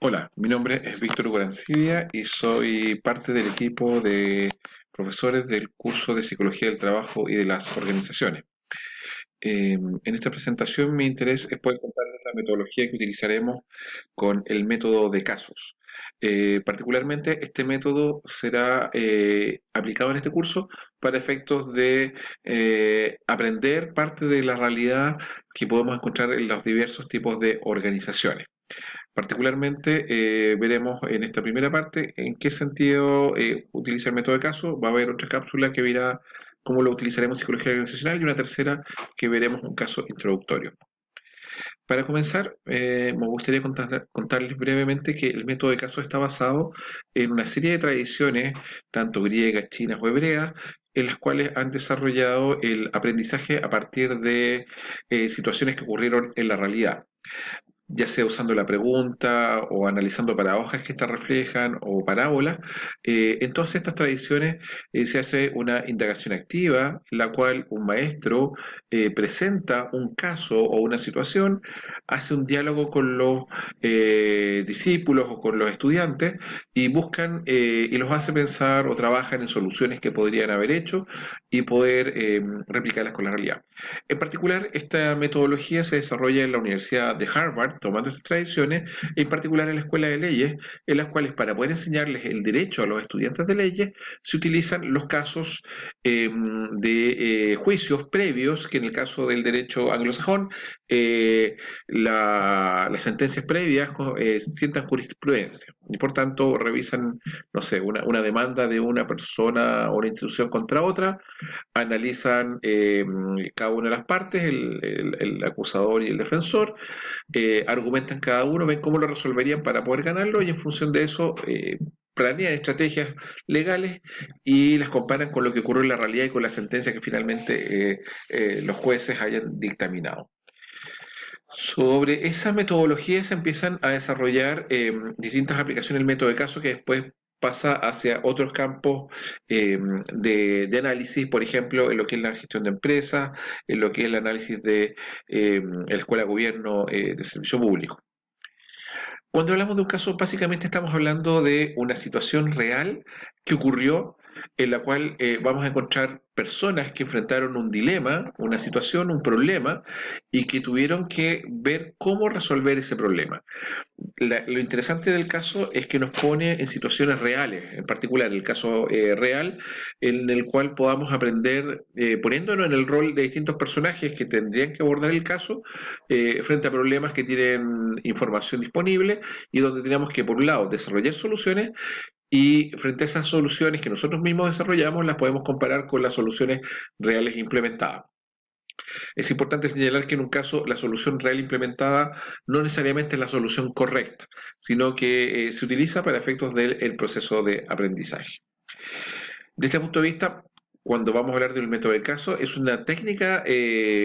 Hola, mi nombre es Víctor Ugarancibia y soy parte del equipo de profesores del curso de Psicología del Trabajo y de las Organizaciones. En esta presentación mi interés es poder contarles la metodología que utilizaremos con el método de casos. Particularmente este método será aplicado en este curso para efectos de aprender parte de la realidad que podemos encontrar en los diversos tipos de organizaciones. Particularmente, veremos en esta primera parte en qué sentido utiliza el método de caso. Va a haber otra cápsula que verá cómo lo utilizaremos en psicología organizacional y una tercera que veremos un caso introductorio. Para comenzar, me gustaría contarles brevemente que el método de caso está basado en una serie de tradiciones, tanto griegas, chinas o hebreas, en las cuales han desarrollado el aprendizaje a partir de situaciones que ocurrieron en la realidad, ya sea usando la pregunta o analizando paradojas que estas reflejan o parábolas. En todas estas tradiciones se hace una indagación activa, en la cual un maestro presenta un caso o una situación, hace un diálogo con los discípulos o con los estudiantes y buscan y los hace pensar o trabajan en soluciones que podrían haber hecho y poder replicarlas con la realidad. En particular, esta metodología se desarrolla en la Universidad de Harvard, tomando estas tradiciones, en particular en la Escuela de Leyes, en las cuales para poder enseñarles el derecho a los estudiantes de leyes, se utilizan los casos de juicios previos, que en el caso del derecho anglosajón, las sentencias previas sientan jurisprudencia y por tanto revisan, no sé, una demanda de una persona o una institución contra otra, analizan cada una de las partes, el acusador y el defensor, argumentan cada uno, ven cómo lo resolverían para poder ganarlo y en función de eso planean estrategias legales y las comparan con lo que ocurrió en la realidad y con la sentencia que finalmente los jueces hayan dictaminado. Sobre esa metodología se empiezan a desarrollar distintas aplicaciones del método de caso que después pasa hacia otros campos de análisis, por ejemplo, en lo que es la gestión de empresas, en lo que es el análisis de la escuela de gobierno de servicio público. Cuando hablamos de un caso, básicamente estamos hablando de una situación real que ocurrió, en la cual vamos a encontrar personas que enfrentaron un dilema, una situación, un problema, y que tuvieron que ver cómo resolver ese problema. Lo interesante del caso es que nos pone en situaciones reales, en particular el caso real, en el cual podamos aprender, poniéndonos en el rol de distintos personajes que tendrían que abordar el caso, frente a problemas que tienen información disponible y donde tenemos que, por un lado, desarrollar soluciones y frente a esas soluciones que nosotros mismos desarrollamos, las podemos comparar con las soluciones reales implementadas. Es importante señalar que en un caso la solución real implementada no necesariamente es la solución correcta, sino que se utiliza para efectos del proceso de aprendizaje. De este punto de vista, cuando vamos a hablar del método de caso, es una técnica,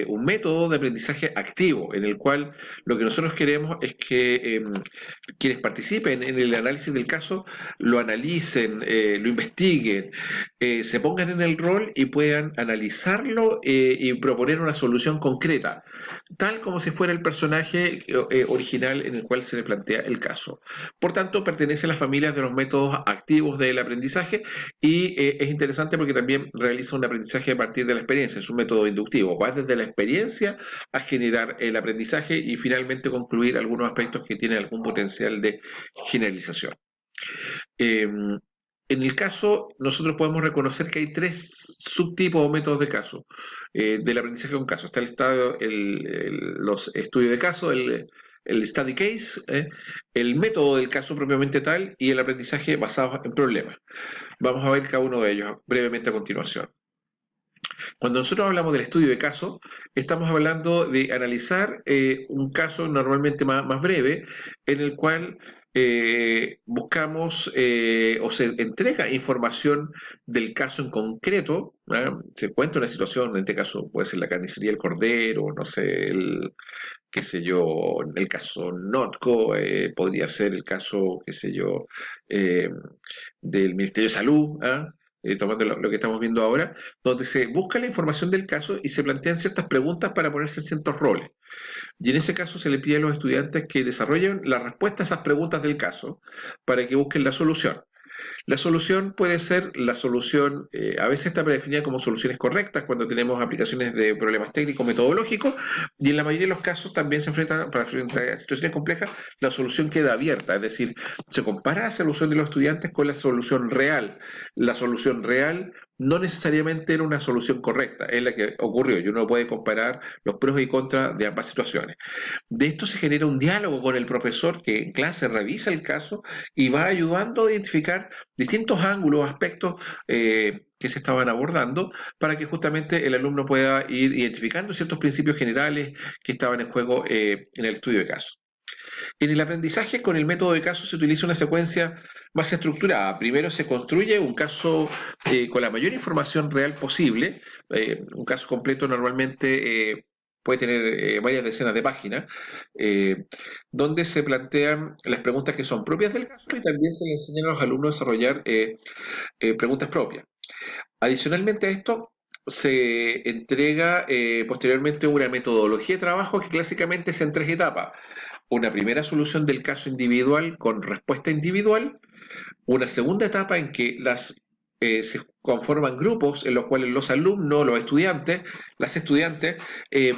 un método de aprendizaje activo, en el cual lo que nosotros queremos es que quienes participen en el análisis del caso lo analicen, lo investiguen, se pongan en el rol y puedan analizarlo y proponer una solución concreta, tal como si fuera el personaje original en el cual se le plantea el caso. Por tanto, pertenece a las familias de los métodos activos del aprendizaje y es interesante porque también realiza un aprendizaje a partir de la experiencia, es un método inductivo, va desde la experiencia a generar el aprendizaje y finalmente concluir algunos aspectos que tienen algún potencial de generalización. En el caso, nosotros podemos reconocer que hay tres subtipos o métodos de caso, del aprendizaje de un caso. Está el estado, los estudios de caso, el study case, el método del caso propiamente tal y el aprendizaje basado en problemas. Vamos a ver cada uno de ellos brevemente a continuación. Cuando nosotros hablamos del estudio de caso, estamos hablando de analizar un caso normalmente más breve, en el cual buscamos o se entrega información del caso en concreto, ¿no? Se cuenta una situación, en este caso puede ser la carnicería del cordero, no sé, qué sé yo, el caso Notco, podría ser el caso, qué sé yo, eh, del Ministerio de Salud, ¿ah? Tomando lo que estamos viendo ahora, donde se busca la información del caso y se plantean ciertas preguntas para ponerse en ciertos roles. Y en ese caso se le pide a los estudiantes que desarrollen la respuesta a esas preguntas del caso para que busquen la solución. La solución puede ser la solución, a veces está predefinida como soluciones correctas cuando tenemos aplicaciones de problemas técnicos, metodológicos, y en la mayoría de los casos también se enfrenta, para enfrentar situaciones complejas, la solución queda abierta, es decir, se compara la solución de los estudiantes con la solución real. La solución real no necesariamente era una solución correcta, es la que ocurrió, y uno puede comparar los pros y contras de ambas situaciones. De esto se genera un diálogo con el profesor que en clase revisa el caso y va ayudando a identificar distintos ángulos, aspectos que se estaban abordando para que justamente el alumno pueda ir identificando ciertos principios generales que estaban en juego en el estudio de casos. En el aprendizaje con el método de caso se utiliza una secuencia más estructurada. Primero se construye un caso con la mayor información real posible. Un caso completo normalmente puede tener varias decenas de páginas, eh, donde se plantean las preguntas que son propias del caso y también se le enseñan a los alumnos a desarrollar preguntas propias. Adicionalmente a esto, se entrega posteriormente una metodología de trabajo que clásicamente es en tres etapas. Una primera solución del caso individual con respuesta individual, una segunda etapa en que se conforman grupos en los cuales los alumnos, los estudiantes, las estudiantes, eh,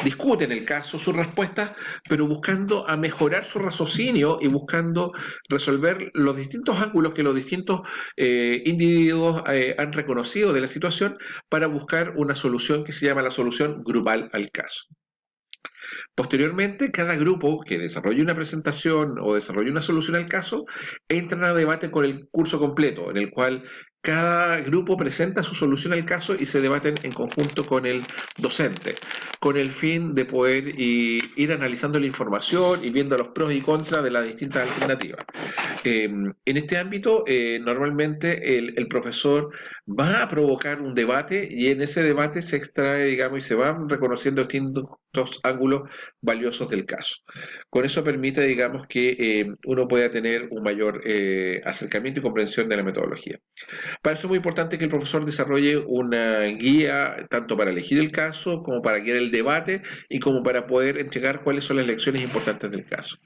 discuten el caso, sus respuestas, pero buscando a mejorar su raciocinio y buscando resolver los distintos ángulos que los distintos individuos han reconocido de la situación para buscar una solución que se llama la solución grupal al caso. Posteriormente, cada grupo que desarrolle una presentación o desarrolle una solución al caso entra a debate con el curso completo, en el cual cada grupo presenta su solución al caso y se debaten en conjunto con el docente, con el fin de poder ir analizando la información y viendo los pros y contras de las distintas alternativas. En este ámbito, normalmente el profesor va a provocar un debate y en ese debate se extrae, digamos, y se van reconociendo distintos ángulos valiosos del caso. Con eso permite, digamos, que uno pueda tener un mayor acercamiento y comprensión de la metodología. Para eso es muy importante que el profesor desarrolle una guía tanto para elegir el caso como para guiar el debate y como para poder entregar cuáles son las lecciones importantes del caso.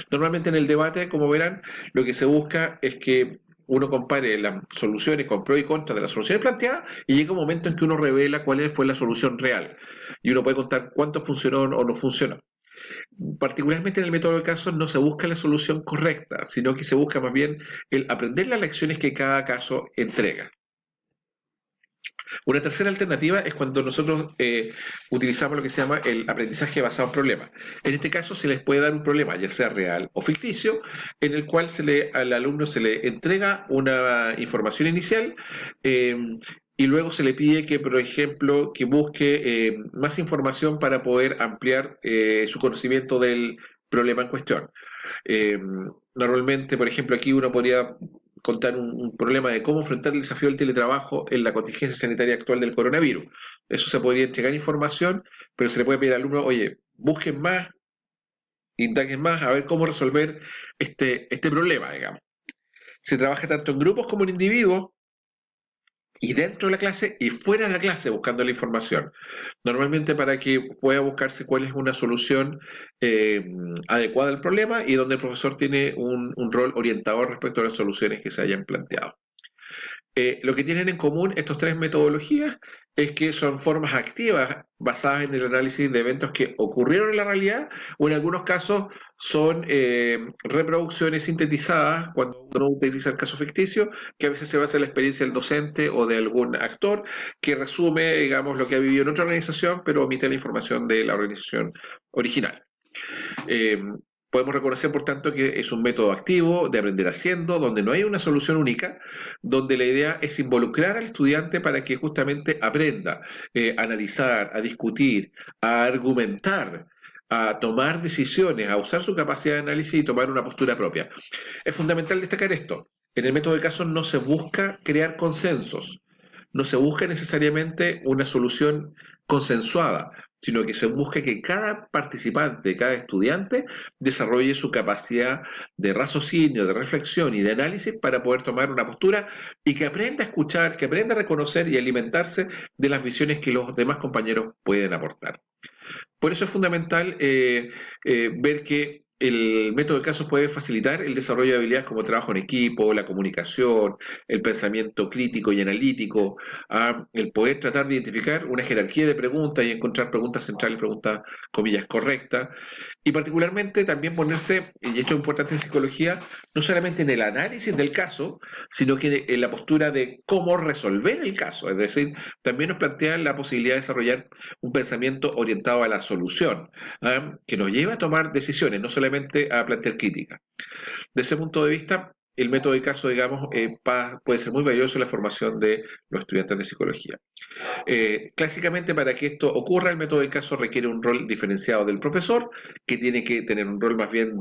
Normalmente en el debate, como verán, lo que se busca es que uno compare las soluciones con pros y contras de las soluciones planteadas y llega un momento en que uno revela cuál fue la solución real y uno puede contar cuánto funcionó o no funcionó. Particularmente en el método de casos no se busca la solución correcta, sino que se busca más bien el aprender las lecciones que cada caso entrega. Una tercera alternativa es cuando nosotros utilizamos lo que se llama el aprendizaje basado en problemas. En este caso se les puede dar un problema, ya sea real o ficticio, en el cual al alumno se le entrega una información inicial y luego se le pide que, por ejemplo, que busque más información para poder ampliar su conocimiento del problema en cuestión. Eh, Normalmente, por ejemplo, aquí uno podría contar un problema de cómo enfrentar el desafío del teletrabajo en la contingencia sanitaria actual del coronavirus. Eso se podría entregar información, pero se le puede pedir al alumno, oye, busquen más, indaguen más, a ver cómo resolver este problema, digamos. Se trabaja tanto en grupos como en individuos, y dentro de la clase y fuera de la clase buscando la información. Normalmente para que pueda buscarse cuál es una solución eh, adecuada al problema y donde el profesor tiene un rol orientador respecto a las soluciones que se hayan planteado. Lo que tienen en común estas tres metodologías es que son formas activas basadas en el análisis de eventos que ocurrieron en la realidad o en algunos casos son reproducciones sintetizadas cuando uno utiliza el caso ficticio, que a veces se basa en la experiencia del docente o de algún actor que resume, digamos, lo que ha vivido en otra organización, pero omite la información de la organización original. Eh, Podemos reconocer, por tanto, que es un método activo de aprender haciendo, donde no hay una solución única, donde la idea es involucrar al estudiante para que justamente aprenda a analizar, a discutir, a argumentar, a tomar decisiones, a usar su capacidad de análisis y tomar una postura propia. Es fundamental destacar esto. En el método de casos no se busca crear consensos, no se busca necesariamente una solución consensuada, sino que se busca que cada participante, cada estudiante, desarrolle su capacidad de raciocinio, de reflexión y de análisis para poder tomar una postura y que aprenda a escuchar, que aprenda a reconocer y alimentarse de las visiones que los demás compañeros pueden aportar. Por eso es fundamental ver que el método de casos puede facilitar el desarrollo de habilidades como trabajo en equipo, la comunicación, el pensamiento crítico y analítico, el poder tratar de identificar una jerarquía de preguntas y encontrar preguntas centrales, preguntas comillas correctas, y particularmente también ponerse, y esto es importante en psicología, no solamente en el análisis del caso, sino que en la postura de cómo resolver el caso. Es decir, también nos plantea la posibilidad de desarrollar un pensamiento orientado a la solución, que nos lleva a tomar decisiones, no solamente a plantear críticas. De ese punto de vista, el método de caso, digamos, puede ser muy valioso en la formación de los estudiantes de psicología. Clásicamente, para que esto ocurra, el método de caso requiere un rol diferenciado del profesor, que tiene que tener un rol más bien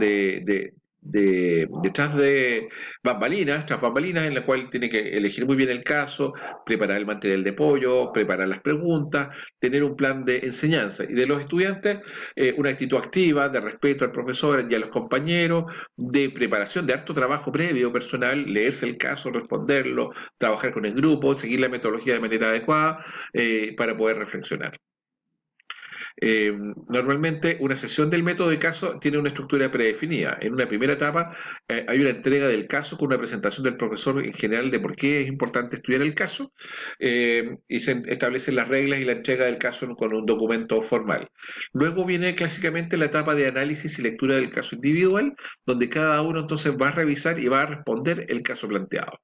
detrás de bambalinas, tras bambalinas, en la cual tiene que elegir muy bien el caso, preparar el material de apoyo, preparar las preguntas, tener un plan de enseñanza. Y de los estudiantes, una actitud activa, de respeto al profesor y a los compañeros, de preparación, de harto trabajo previo personal, leerse el caso, responderlo, trabajar con el grupo, seguir la metodología de manera adecuada para poder reflexionar. Normalmente una sesión del método de caso tiene una estructura predefinida. En una primera etapa hay una entrega del caso con una presentación del profesor en general de por qué es importante estudiar el caso y se establecen las reglas y la entrega del caso con un documento formal. Luego viene clásicamente la etapa de análisis y lectura del caso individual, donde cada uno entonces va a revisar y va a responder el caso planteado.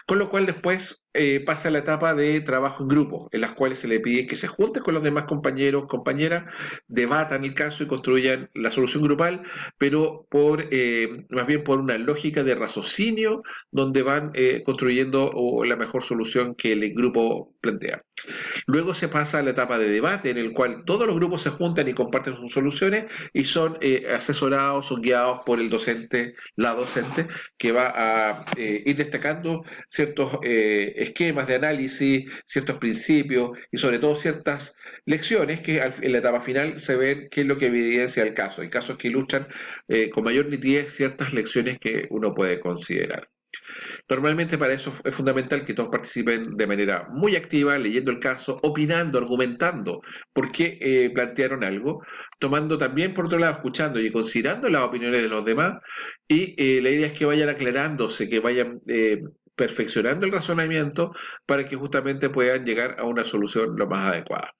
Con lo cual después pasa a la etapa de trabajo en grupo, en las cuales se le pide que se junten con los demás compañeros, compañeras, debatan el caso y construyan la solución grupal, pero más bien por una lógica de raciocinio donde van construyendo la mejor solución que el grupo plantea. Luego se pasa a la etapa de debate, en el cual todos los grupos se juntan y comparten sus soluciones y son asesorados o guiados por el docente, la docente, que va a ir destacando ciertos esquemas de análisis, ciertos principios y sobre todo ciertas lecciones que en la etapa final se ven qué es lo que evidencia el caso. Hay casos que ilustran con mayor nitidez ciertas lecciones que uno puede considerar. Normalmente para eso es fundamental que todos participen de manera muy activa, leyendo el caso, opinando, argumentando por qué plantearon algo, tomando también por otro lado, escuchando y considerando las opiniones de los demás, y la idea es que vayan aclarándose, que vayan perfeccionando el razonamiento para que justamente puedan llegar a una solución lo más adecuada.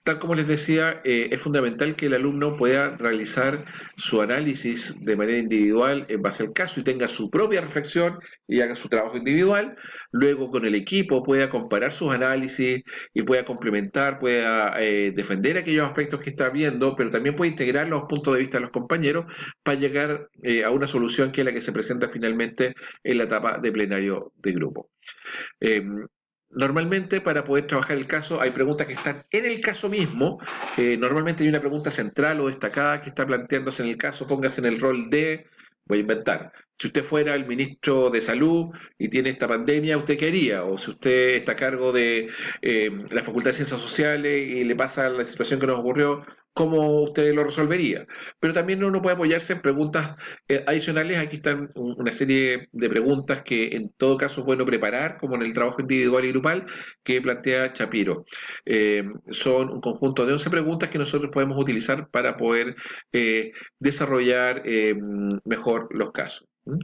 Tal como les decía, es fundamental que el alumno pueda realizar su análisis de manera individual en base al caso y tenga su propia reflexión y haga su trabajo individual. Luego con el equipo pueda comparar sus análisis y pueda complementar, pueda defender aquellos aspectos que está viendo, pero también puede integrar los puntos de vista de los compañeros para llegar a una solución que es la que se presenta finalmente en la etapa de plenario de grupo. Eh, Normalmente para poder trabajar el caso hay preguntas que están en el caso mismo. Normalmente hay una pregunta central o destacada que está planteándose en el caso. Póngase en el rol de, voy a inventar, si usted fuera el ministro de Salud y tiene esta pandemia, ¿usted qué haría? O si usted está a cargo de la Facultad de Ciencias Sociales y le pasa la situación que nos ocurrió, ¿cómo usted lo resolvería? Pero también uno puede apoyarse en preguntas adicionales. Aquí están una serie de preguntas que en todo caso es bueno preparar, como en el trabajo individual y grupal que plantea Chapiro. Son un conjunto de 11 preguntas que nosotros podemos utilizar para poder desarrollar mejor los casos. ¿Mm?